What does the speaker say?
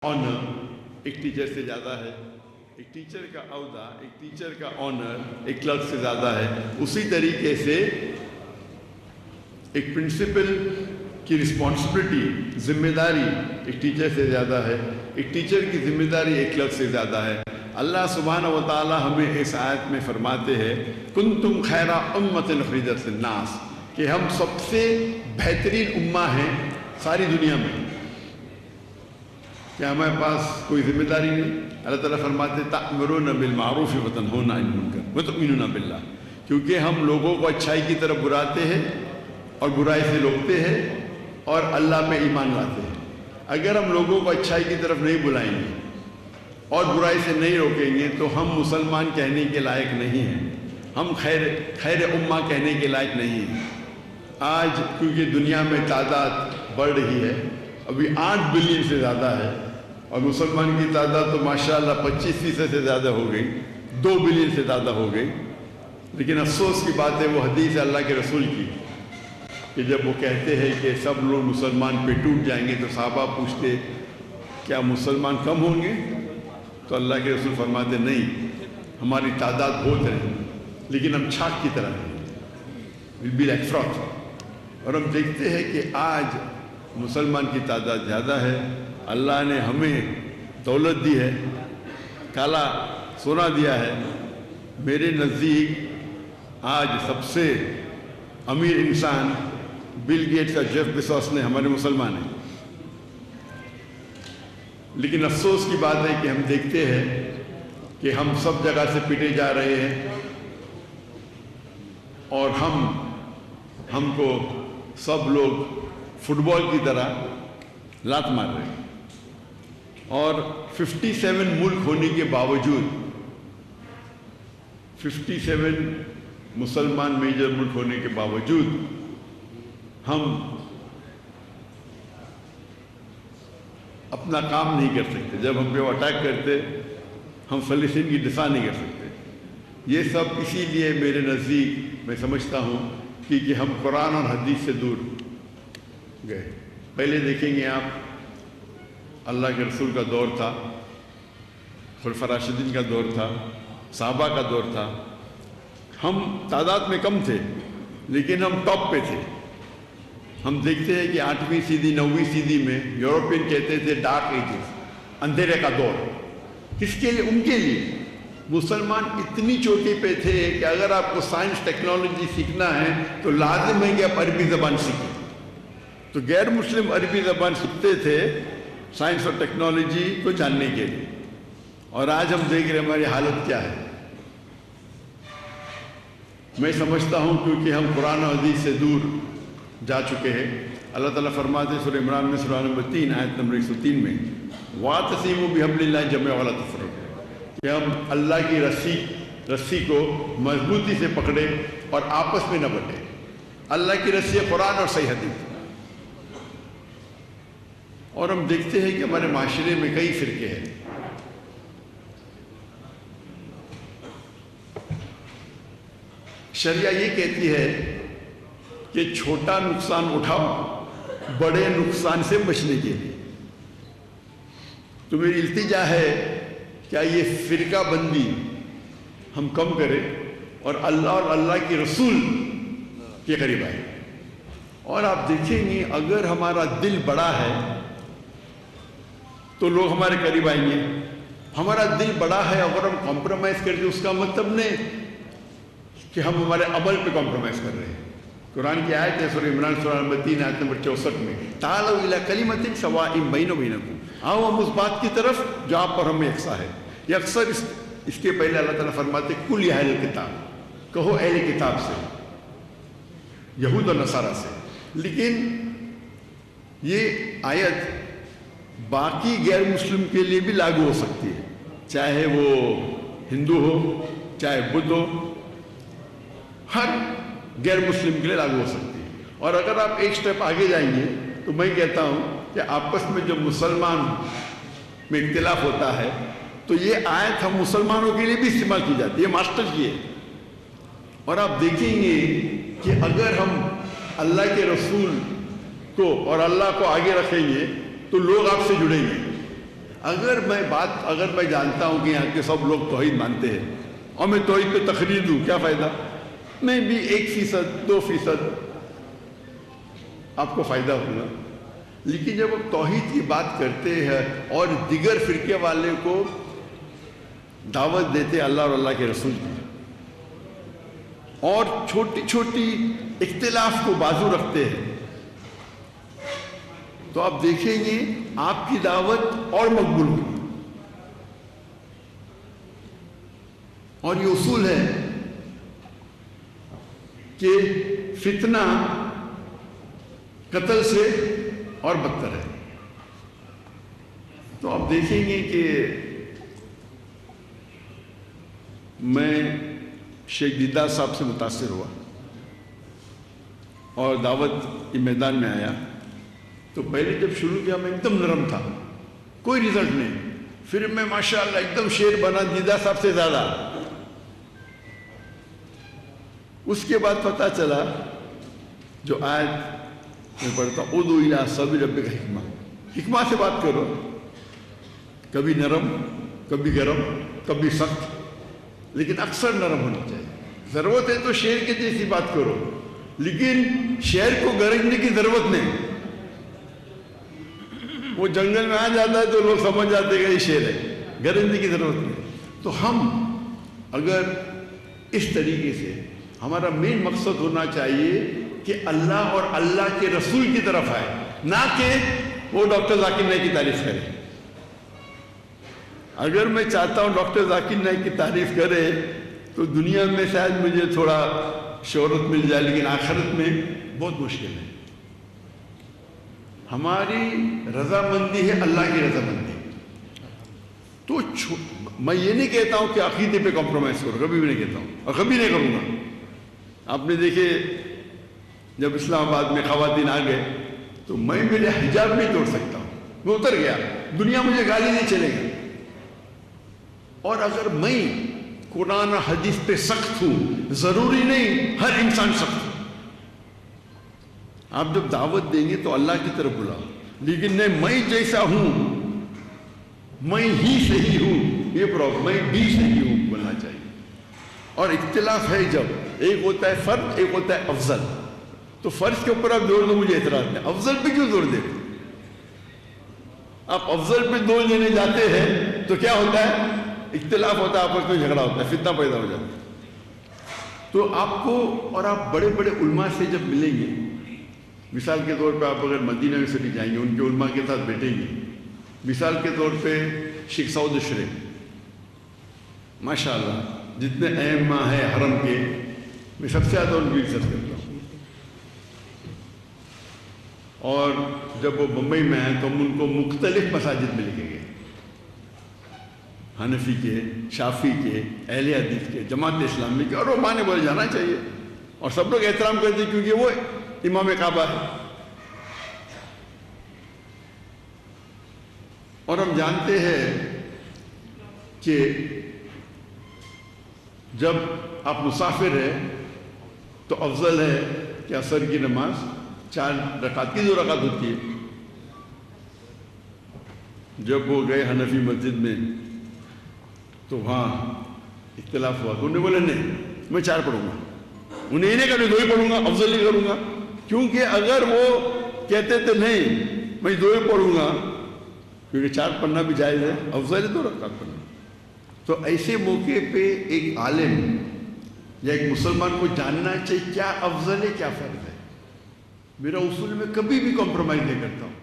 Honour एक teacher से ज़्यादा है, एक टीचर का अहदा, एक टीचर का ऑनर एक क्लर्क से ज़्यादा है। उसी तरीके से एक प्रिंसिपल की रिस्पॉन्सिबिलिटी, जिम्मेदारी एक टीचर से ज़्यादा है, एक टीचर की जिम्मेदारी एक क्लर्क से ज़्यादा है। अल्लाह सुब्हानहू व तआला हमें इस आयत में फरमाते हैं कुंतुम खैरा उम्मतिन उखरिजत लिन्नास, कि हम सबसे बेहतरीन उम्मा हैं सारी दुनिया में। क्या हमारे पास कोई जिम्मेदारी नहीं? अल्लाह ताला फरमाते तअमुरूना बिल मारूफ व तनहूना अनिल मुनकर व तु'मिनूना बिल्लाह, क्योंकि हम लोगों को अच्छाई की तरफ बुलाते हैं और बुराई से रोकते हैं और अल्लाह पे ईमान लाते हैं। अगर हम लोगों को अच्छाई की तरफ नहीं बुलाएंगे और बुराई से नहीं रोकेंगे तो हम मुसलमान कहने के लायक नहीं हैं, हम खैर उम्मा कहने के लायक नहीं हैं। आज क्योंकि दुनिया में तादाद बढ़ रही है, अभी 8 बिलियन से ज़्यादा है और मुसलमान की तादाद तो माशाअल्लाह 25% से ज़्यादा हो गई, 2 बिलियन से ज़्यादा हो गई। लेकिन अफसोस की बात है वो हदीस है अल्लाह के रसूल की कि जब वो कहते हैं कि सब लोग मुसलमान पे टूट जाएंगे तो सहाबा पूछते क्या मुसलमान कम होंगे? तो अल्लाह के रसूल फरमाते नहीं, हमारी तादाद बहुत है लेकिन हम छाछ की तरह हैं, विल बी लाइक फ्रॉथ। और हम देखते हैं कि आज मुसलमान की तादाद ज़्यादा है। अल्लाह ने हमें दौलत दी है, काला सोना दिया है। मेरे नज़दीक आज सबसे अमीर इंसान बिल गेट्स और जेफ बेजोस ने हमारे मुसलमान हैं। लेकिन अफसोस की बात है कि हम देखते हैं कि हम सब जगह से पिटे जा रहे हैं और हमको सब लोग फुटबॉल की तरह लात मार रहे हैं। और 57 मुल्क होने के बावजूद, 57 मुसलमान मेजर मुल्क होने के बावजूद हम अपना काम नहीं कर सकते। जब हम पे अटैक करते हम फ़लस्तीन की दिफा नहीं कर सकते। ये सब इसीलिए मेरे नज़दीक मैं समझता हूँ कि हम कुरान और हदीस से दूर गए। पहले देखेंगे आप, अल्लाह के रसूल का दौर था, खुलफा राशिदीन का दौर था, सहाबा का दौर था। हम तादाद में कम थे लेकिन हम टॉप पे थे। हम देखते हैं कि 8वीं सदी 9वीं सदी में यूरोपियन कहते थे डार्क एजेस, अंधेरे का दौर। किसके लिए? उनके लिए। मुसलमान इतनी चोटी पे थे कि अगर आपको साइंस टेक्नोलॉजी सीखना है तो लाजिम है कि आप अरबी ज़बान सीखें। तो गैर मुस्लिम अरबी ज़बान सीखते थे साइंस और टेक्नोलॉजी को जानने के लिए। और आज हम देख रहे हैं हमारी हालत क्या है। मैं समझता हूँ क्योंकि हम कुरान और हदीस से दूर जा चुके हैं। अल्लाह ताला फरमाते हैं सूरह इमरान में सूरह नंबर 3 आयत नंबर 103 में वातसिमू बिहब्लिल्लाहि जमीअन वला तफर्रक़ू, कि हम अल्लाह की रस्सी को मजबूती से पकड़े और आपस में न बटे। अल्लाह की रस्सी कुरान और सही हदीस। और हम देखते हैं कि हमारे माशरे में कई फिरके हैं। शरिया ये कहती है कि छोटा नुकसान उठाओ बड़े नुकसान से बचने के लिए। तो मेरी इल्तिजा है क्या ये फिरका बंदी हम कम करें और अल्लाह की रसूल के करीब आए। और आप देखेंगे अगर हमारा दिल बड़ा है तो लोग हमारे करीब आएंगे। हमारा दिल बड़ा है अगर हम कॉम्प्रोमाइज़ करते उसका मतलब नहीं कि हम हमारे अमल पे कॉम्प्रोमाइज़ कर रहे हैं। कुरान की आयत है सूरह इमरान सूरह नंबर 3 आयत नंबर 64 में तालू इला कलिमतिन सवाइन बैना व बैनकुम, आओ हम उस बात की तरफ जहाँ पर हमें यकसा है। ये अक्सर इसके पहले अल्लाह ताला फरमाते कुल या अहले किताब, कहो अहले किताब से, यहूद और नसारा से। लेकिन ये आयत बाकी गैर मुस्लिम के लिए भी लागू हो सकती है, चाहे वो हिंदू हो चाहे बुद्ध हो, हर गैर मुस्लिम के लिए लागू हो सकती है। और अगर आप एक स्टेप आगे जाएंगे तो मैं कहता हूँ कि आपस में जब मुसलमान में इख्तिलाफ होता है तो ये आयत हम मुसलमानों के लिए भी इस्तेमाल की जाती है, मास्टर की है। और आप देखेंगे कि अगर हम अल्लाह के रसूल को और अल्लाह को आगे रखेंगे तो लोग आपसे जुड़ेंगे। اگر میں جانتا ہوں کہ یہاں کے سب لوگ توحید مانتے ہیں اور میں توحید پہ تقریر دوں، کیا فائدہ؟ میں بھی 1%، 2% آپ کو فائدہ ہوگا. لیکن جب ہم توحید کی بات کرتے ہیں اور دیگر فرقے والے کو دعوت دیتے اللہ اور اللہ کے رسول کی، اور چھوٹی چھوٹی اختلاف کو بازو رکھتے ہیں، تو آپ دیکھیں گے آپ کی دعوت اور مقبول ہوگی. اور یہ اصول ہے کہ فتنہ قتل سے اور بدتر ہے. تو آپ دیکھیں گے کہ میں شیخ دیدار صاحب سے متاثر ہوا اور دعوت کے میدان میں آیا تو پہلے جب شروع کیا میں ایک دم نرم تھا، کوئی رزلٹ نہیں. پھر میں ماشاءاللہ ایک دم شیر بنا دیدار صاحب سے زیادہ. اس کے بعد پتہ چلا جو آیت میں پڑھتا ہوں، ادعو الی سبیل ربک حکمہ، حکمہ سے بات کرو، کبھی نرم، کبھی گرم، کبھی سخت، لیکن اکثر نرم ہونا چاہیے. ضرورت ہے تو شیر کے جیسی بات کرو، لیکن شیر کو گرجنے کی ضرورت نہیں. وہ جنگل میں آ جاتا ہے تو لوگ سمجھ جاتے ہیں کہ یہ شیر ہے، گرجنے کی ضرورت نہیں. تو ہم اگر اس طریقے سے، ہمارا مین مقصد ہونا چاہیے کہ اللہ اور اللہ کے رسول کی طرف آئے، نہ کہ وہ ڈاکٹر ذاکر نائک کی تعریف کرے. اگر میں چاہتا ہوں ڈاکٹر ذاکر نائک کی تعریف کرے تو دنیا میں شاید مجھے تھوڑا شہرت مل جائے، لیکن آخرت میں بہت مشکل ہے. ہماری رضامندی ہے اللہ کی رضامندی. تو میں یہ نہیں کہتا ہوں کہ عقیدے پہ کمپرومائز کرو، کبھی بھی نہیں کہتا ہوں اور کبھی نہیں کروں گا. آپ نے دیکھے جب اسلام آباد میں خواتین آ گئے تو میں میرے حجاب نہیں توڑ سکتا ہوں، میں اتر گیا، دنیا مجھے گالی نہیں چلے گی. اور اگر میں قرآن حدیث پہ سخت ہوں، ضروری نہیں ہر انسان سخت ہو. آپ جب دعوت دیں گے تو اللہ کی طرف بلاؤ، لیکن نہیں میں جیسا ہوں میں ہی صحیح ہوں، یہ پرابلم، میں بھی صحیح ہوں بولنا چاہیے. اور اختلاف ہے جب ایک ہوتا ہے فرد، ایک ہوتا ہے افضل. تو فرض کے اوپر آپ زور دو، مجھے اعتراض نہیں. افضل پہ کیوں زور دے؟ آپ افضل پہ زور دینے جاتے ہیں تو کیا ہوتا ہے؟ اختلاف ہوتا ہے، آپس میں جھگڑا ہوتا ہے، فتنہ پیدا ہو جاتا ہے. تو آپ کو، اور آپ بڑے بڑے علماء سے جب ملیں گے، مثال کے طور پہ آپ اگر مدینہ یونیورسٹی جائیں گے، ان کے علماء کے ساتھ بیٹھیں گے، مثال کے طور پہ شیخ سعود اشرف، ماشاءاللہ جتنے ائمہ ہیں حرم کے، میں سب سے زیادہ ان کی عزت کرتا ہوں. اور جب وہ بمبئی میں آئے تو ہم ان کو مختلف مساجد میں لے کے گئے، حنفی کے، شافی کے، اہل حدیث کے، جماعت اسلامی کے، اور وہ مانے بولے جانا چاہیے. اور سب لوگ احترام کرتے ہیں کیونکہ وہ امام کعبہ ہے. اور ہم جانتے ہیں کہ جب آپ مسافر ہیں تو افضل ہے کہ عصر کی نماز 4 رکعت کی 2 رکعت ہوتی ہے. جب وہ گئے حنفی مسجد میں تو وہاں اختلاف ہوا تو انہوں نے بولا نہیں میں 4 پڑھوں گا. انہیں نہیں کہا 2 ہی پڑھوں گا، افضل نہیں کروں گا. کیونکہ اگر وہ کہتے تھے نہیں میں 2 ہی پڑھوں گا، کیونکہ 4 پڑھنا بھی جائز ہے، افضل ہے 2 رکعت پڑھنا. تو ایسے موقع پہ ایک عالم یا ایک مسلمان کو جاننا چاہیے کیا افضل ہے، کیا فرض ہے. میرا اصول میں کبھی بھی کمپرومائز نہیں کرتا ہوں.